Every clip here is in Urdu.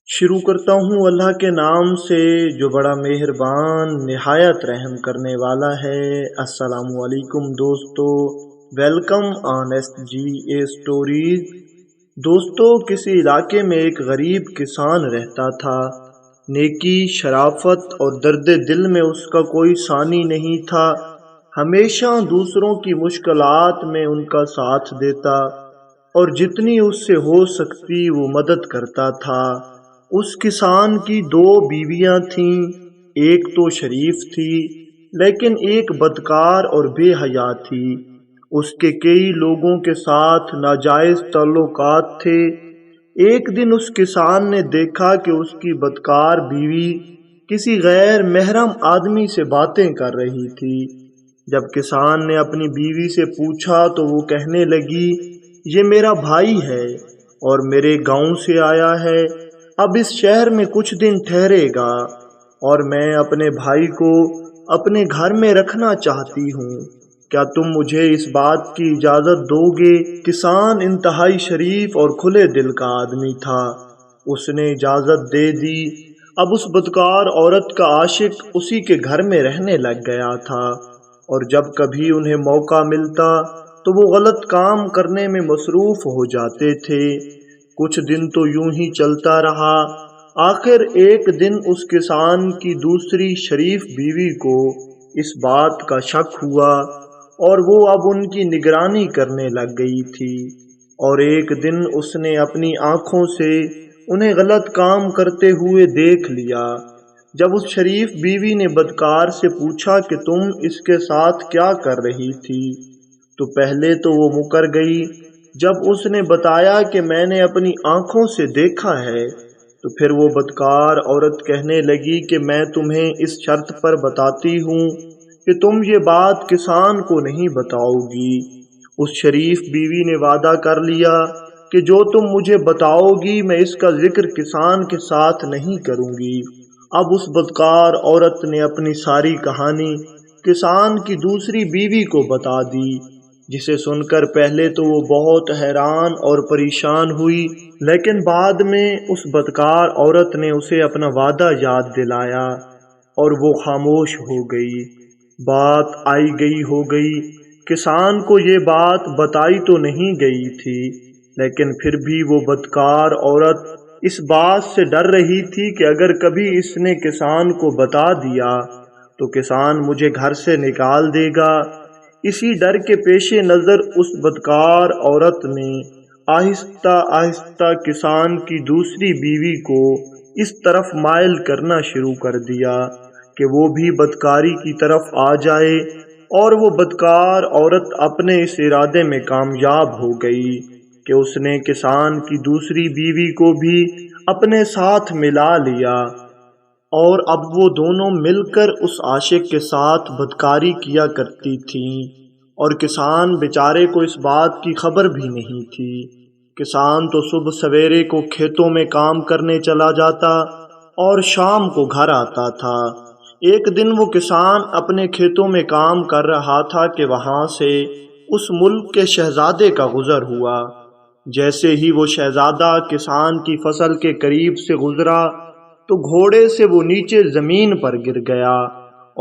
شروع کرتا ہوں اللہ کے نام سے جو بڑا مہربان نہایت رحم کرنے والا ہے۔ السلام علیکم دوستو، welcome on S G A stories. دوستو، کسی علاقے میں ایک غریب کسان رہتا تھا۔ نیکی، شرافت اور درد دل میں اس کا کوئی ثانی نہیں تھا۔ ہمیشہ دوسروں کی مشکلات میں ان کا ساتھ دیتا اور جتنی اس سے ہو سکتی وہ مدد کرتا تھا۔ اس کسان کی 2 بیویاں تھیں۔ ایک تو شریف تھی لیکن ایک بدکار اور بے حیا تھی۔ اس کے کئی لوگوں کے ساتھ ناجائز تعلقات تھے۔ ایک دن اس کسان نے دیکھا کہ اس کی بدکار بیوی کسی غیر محرم آدمی سے باتیں کر رہی تھی۔ جب کسان نے اپنی بیوی سے پوچھا تو وہ کہنے لگی، یہ میرا بھائی ہے اور میرے گاؤں سے آیا ہے، اب اس شہر میں کچھ دن ٹھہرے گا اور میں اپنے بھائی کو اپنے گھر میں رکھنا چاہتی ہوں، کیا تم مجھے اس بات کی اجازت دو گے؟ کسان انتہائی شریف اور کھلے دل کا آدمی تھا۔ اس نے اجازت دے دی۔ اب اس بدکار عورت کا عاشق اسی کے گھر میں رہنے لگ گیا تھا اور جب کبھی انہیں موقع ملتا تو وہ غلط کام کرنے میں مصروف ہو جاتے تھے۔ کچھ دن تو یوں ہی چلتا رہا۔ آخر ایک دن اس کسان کی دوسری شریف بیوی کو اس بات کا شک ہوا اور وہ اب ان کی نگرانی کرنے لگ گئی تھی، اور ایک دن اس نے اپنی آنکھوں سے انہیں غلط کام کرتے ہوئے دیکھ لیا۔ جب اس شریف بیوی نے بدکار سے پوچھا کہ تم اس کے ساتھ کیا کر رہی تھی، تو پہلے تو وہ مکر گئی۔ جب اس نے بتایا کہ میں نے اپنی آنکھوں سے دیکھا ہے، تو پھر وہ بدکار عورت کہنے لگی کہ میں تمہیں اس شرط پر بتاتی ہوں کہ تم یہ بات کسان کو نہیں بتاؤ گی۔ اس شریف بیوی نے وعدہ کر لیا کہ جو تم مجھے بتاؤ گی میں اس کا ذکر کسان کے ساتھ نہیں کروں گی۔ اب اس بدکار عورت نے اپنی ساری کہانی کسان کی دوسری بیوی کو بتا دی، جسے سن کر پہلے تو وہ بہت حیران اور پریشان ہوئی، لیکن بعد میں اس بدکار عورت نے اسے اپنا وعدہ یاد دلایا اور وہ خاموش ہو گئی۔ بات آئی گئی ہو گئی۔ کسان کو یہ بات بتائی تو نہیں گئی تھی، لیکن پھر بھی وہ بدکار عورت اس بات سے ڈر رہی تھی کہ اگر کبھی اس نے کسان کو بتا دیا تو کسان مجھے گھر سے نکال دے گا۔ اسی ڈر کے پیش نظر اس بدکار عورت نے آہستہ آہستہ کسان کی دوسری بیوی کو اس طرف مائل کرنا شروع کر دیا کہ وہ بھی بدکاری کی طرف آ جائے، اور وہ بدکار عورت اپنے اس ارادے میں کامیاب ہو گئی کہ اس نے کسان کی دوسری بیوی کو بھی اپنے ساتھ ملا لیا، اور اب وہ دونوں مل کر اس عاشق کے ساتھ بدکاری کیا کرتی تھیں، اور کسان بیچارے کو اس بات کی خبر بھی نہیں تھی۔ کسان تو صبح سویرے کو کھیتوں میں کام کرنے چلا جاتا اور شام کو گھر آتا تھا۔ ایک دن وہ کسان اپنے کھیتوں میں کام کر رہا تھا کہ وہاں سے اس ملک کے شہزادے کا گزر ہوا۔ جیسے ہی وہ شہزادہ کسان کی فصل کے قریب سے گزرا تو گھوڑے سے وہ نیچے زمین پر گر گیا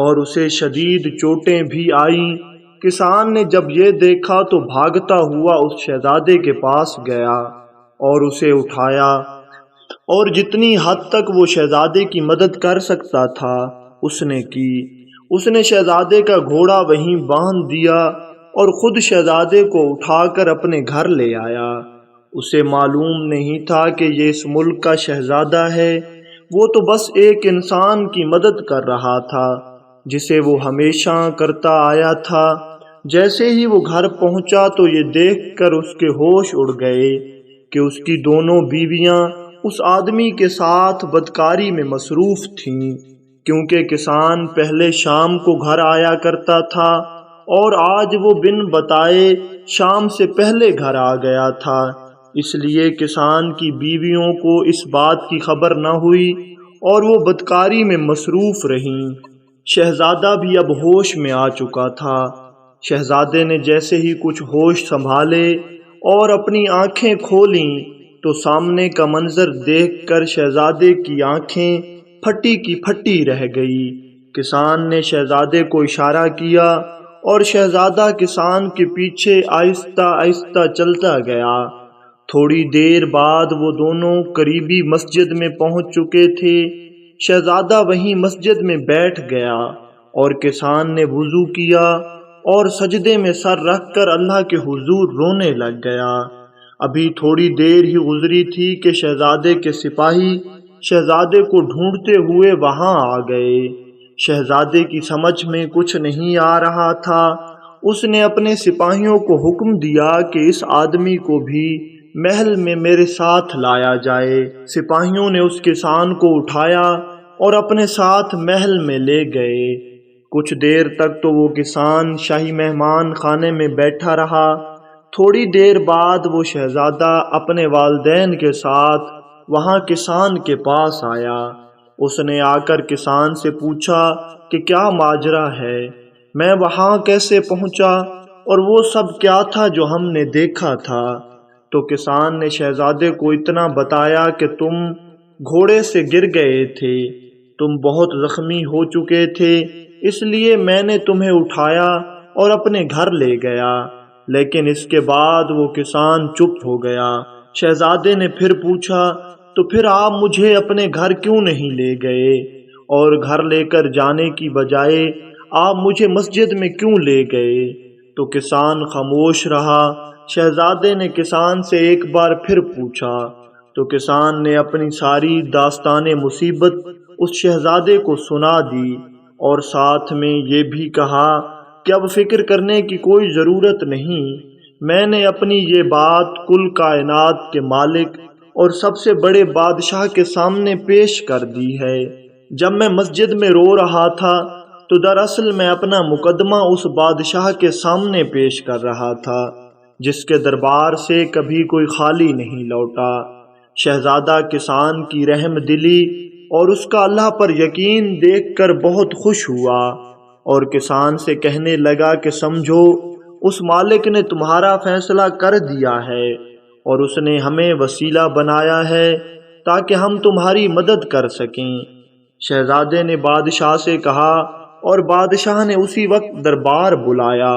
اور اسے شدید چوٹیں بھی آئیں۔ کسان نے جب یہ دیکھا تو بھاگتا ہوا اس شہزادے کے پاس گیا اور اسے اٹھایا، اور جتنی حد تک وہ شہزادے کی مدد کر سکتا تھا اس نے کی۔ اس نے شہزادے کا گھوڑا وہیں باندھ دیا اور خود شہزادے کو اٹھا کر اپنے گھر لے آیا۔ اسے معلوم نہیں تھا کہ یہ اس ملک کا شہزادہ ہے، وہ تو بس ایک انسان کی مدد کر رہا تھا جسے وہ ہمیشہ کرتا آیا تھا۔ جیسے ہی وہ گھر پہنچا تو یہ دیکھ کر اس کے ہوش اڑ گئے کہ اس کی دونوں بیویاں اس آدمی کے ساتھ بدکاری میں مصروف تھیں، کیونکہ کسان پہلے شام کو گھر آیا کرتا تھا اور آج وہ بن بتائے شام سے پہلے گھر آ گیا تھا، اس لیے کسان کی بیویوں کو اس بات کی خبر نہ ہوئی اور وہ بدکاری میں مصروف رہیں۔ شہزادہ بھی اب ہوش میں آ چکا تھا۔ شہزادے نے جیسے ہی کچھ ہوش سنبھالے اور اپنی آنکھیں کھولیں تو سامنے کا منظر دیکھ کر شہزادے کی آنکھیں پھٹی کی پھٹی رہ گئی۔ کسان نے شہزادے کو اشارہ کیا اور شہزادہ کسان کے پیچھے آہستہ آہستہ چلتا گیا۔ تھوڑی دیر بعد وہ دونوں قریبی مسجد میں پہنچ چکے تھے۔ شہزادہ وہیں مسجد میں بیٹھ گیا اور کسان نے وضو کیا اور سجدے میں سر رکھ کر اللہ کے حضور رونے لگ گیا۔ ابھی تھوڑی دیر ہی گزری تھی کہ شہزادے کے سپاہی شہزادے کو ڈھونڈتے ہوئے وہاں آ گئے۔ شہزادے کی سمجھ میں کچھ نہیں آ رہا تھا۔ اس نے اپنے سپاہیوں کو حکم دیا کہ اس آدمی کو بھی محل میں میرے ساتھ لایا جائے۔ سپاہیوں نے اس کسان کو اٹھایا اور اپنے ساتھ محل میں لے گئے۔ کچھ دیر تک تو وہ کسان شاہی مہمان خانے میں بیٹھا رہا۔ تھوڑی دیر بعد وہ شہزادہ اپنے والدین کے ساتھ وہاں کسان کے پاس آیا۔ اس نے آ کر کسان سے پوچھا کہ کیا ماجرا ہے، میں وہاں کیسے پہنچا اور وہ سب کیا تھا جو ہم نے دیکھا تھا؟ تو کسان نے شہزادے کو اتنا بتایا کہ تم گھوڑے سے گر گئے تھے، تم بہت زخمی ہو چکے تھے، اس لیے میں نے تمہیں اٹھایا اور اپنے گھر لے گیا۔ لیکن اس کے بعد وہ کسان چپ ہو گیا۔ شہزادے نے پھر پوچھا تو پھر آپ مجھے اپنے گھر کیوں نہیں لے گئے، اور گھر لے کر جانے کی بجائے آپ مجھے مسجد میں کیوں لے گئے؟ تو کسان خاموش رہا۔ شہزادے نے کسان سے ایک بار پھر پوچھا تو کسان نے اپنی ساری داستان مصیبت اس شہزادے کو سنا دی اور ساتھ میں یہ بھی کہا کہ اب فکر کرنے کی کوئی ضرورت نہیں، میں نے اپنی یہ بات کل کائنات کے مالک اور سب سے بڑے بادشاہ کے سامنے پیش کر دی ہے۔ جب میں مسجد میں رو رہا تھا تو دراصل میں اپنا مقدمہ اس بادشاہ کے سامنے پیش کر رہا تھا جس کے دربار سے کبھی کوئی خالی نہیں لوٹا۔ شہزادہ کسان کی رحم دلی اور اس کا اللہ پر یقین دیکھ کر بہت خوش ہوا اور کسان سے کہنے لگا کہ سمجھو اس مالک نے تمہارا فیصلہ کر دیا ہے اور اس نے ہمیں وسیلہ بنایا ہے تاکہ ہم تمہاری مدد کر سکیں۔ شہزادے نے بادشاہ سے کہا اور بادشاہ نے اسی وقت دربار بلایا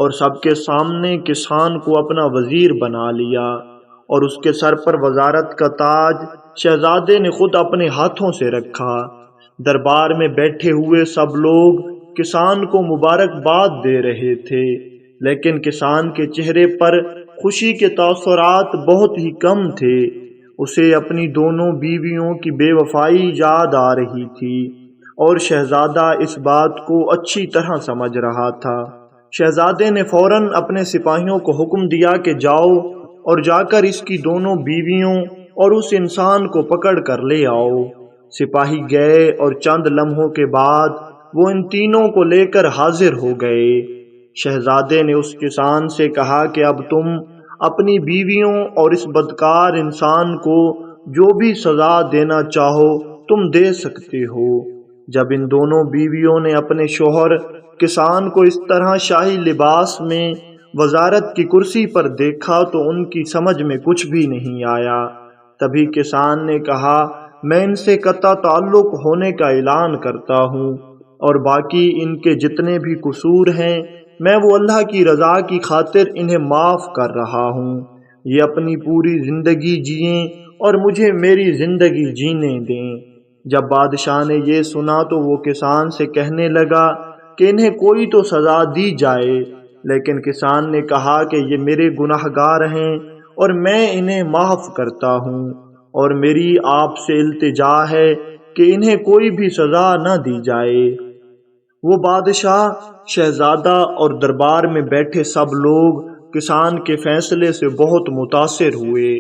اور سب کے سامنے کسان کو اپنا وزیر بنا لیا اور اس کے سر پر وزارت کا تاج شہزادے نے خود اپنے ہاتھوں سے رکھا۔ دربار میں بیٹھے ہوئے سب لوگ کسان کو مبارکباد دے رہے تھے، لیکن کسان کے چہرے پر خوشی کے تاثرات بہت ہی کم تھے۔ اسے اپنی دونوں بیویوں کی بے وفائی یاد آ رہی تھی اور شہزادہ اس بات کو اچھی طرح سمجھ رہا تھا۔ شہزادے نے فوراً اپنے سپاہیوں کو حکم دیا کہ جاؤ اور جا کر اس کی دونوں بیویوں اور اس انسان کو پکڑ کر لے آؤ۔ سپاہی گئے اور چند لمحوں کے بعد وہ ان تینوں کو لے کر حاضر ہو گئے۔ شہزادے نے اس کسان سے کہا کہ اب تم اپنی بیویوں اور اس بدکار انسان کو جو بھی سزا دینا چاہو تم دے سکتے ہو۔ جب ان دونوں بیویوں نے اپنے شوہر کسان کو اس طرح شاہی لباس میں وزارت کی کرسی پر دیکھا تو ان کی سمجھ میں کچھ بھی نہیں آیا۔ تبھی کسان نے کہا میں ان سے قطع تعلق ہونے کا اعلان کرتا ہوں اور باقی ان کے جتنے بھی قصور ہیں میں وہ اللہ کی رضا کی خاطر انہیں معاف کر رہا ہوں۔ یہ اپنی پوری زندگی جئیں اور مجھے میری زندگی جینے دیں۔ جب بادشاہ نے یہ سنا تو وہ کسان سے کہنے لگا کہ انہیں کوئی تو سزا دی جائے، لیکن کسان نے کہا کہ یہ میرے گناہگار ہیں اور میں انہیں معاف کرتا ہوں، اور میری آپ سے التجا ہے کہ انہیں کوئی بھی سزا نہ دی جائے۔ وہ بادشاہ، شہزادہ اور دربار میں بیٹھے سب لوگ کسان کے فیصلے سے بہت متاثر ہوئے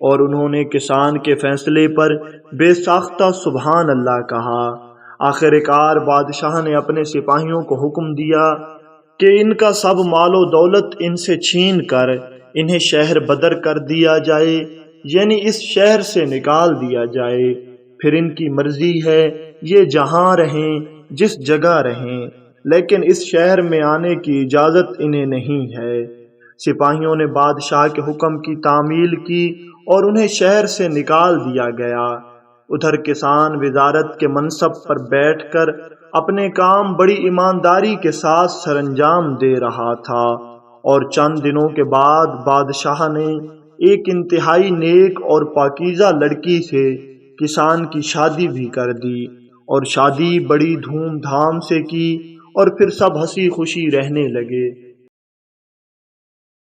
اور انہوں نے کسان کے فیصلے پر بے ساختہ سبحان اللہ کہا۔ آخر کار بادشاہ نے اپنے سپاہیوں کو حکم دیا کہ ان کا سب مال و دولت ان سے چھین کر انہیں شہر بدر کر دیا جائے، یعنی اس شہر سے نکال دیا جائے، پھر ان کی مرضی ہے یہ جہاں رہیں جس جگہ رہیں، لیکن اس شہر میں آنے کی اجازت انہیں نہیں ہے۔ سپاہیوں نے بادشاہ کے حکم کی تعمیل کی اور انہیں شہر سے نکال دیا گیا۔ ادھر کسان وزارت کے منصب پر بیٹھ کر اپنے کام بڑی ایمانداری کے ساتھ سر انجام دے رہا تھا، اور چند دنوں کے بعد بادشاہ نے ایک انتہائی نیک اور پاکیزہ لڑکی سے کسان کی شادی بھی کر دی، اور شادی بڑی دھوم دھام سے کی، اور پھر سب ہنسی خوشی رہنے لگے۔